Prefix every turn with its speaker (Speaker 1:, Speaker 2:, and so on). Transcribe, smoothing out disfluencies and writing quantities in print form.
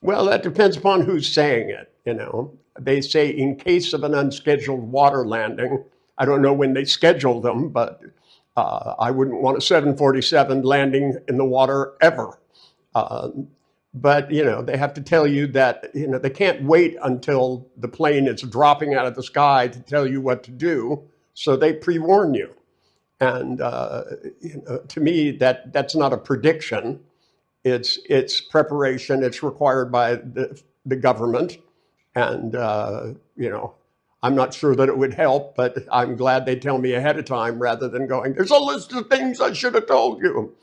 Speaker 1: Well, that depends upon who's saying it, you know. They say in case of an unscheduled water landing, I don't know when they schedule them, but I wouldn't want a 747 landing in the water ever. But, you know, they have to tell you that, you know, they can't wait until the plane is dropping out of the sky to tell you what to do. So they pre-warn you. And you know, to me, that's not a prediction. It's preparation. It's required by the government. And, you know, I'm not sure that it would help, but I'm glad they tell me ahead of time rather than going, there's a list of things I should have told you.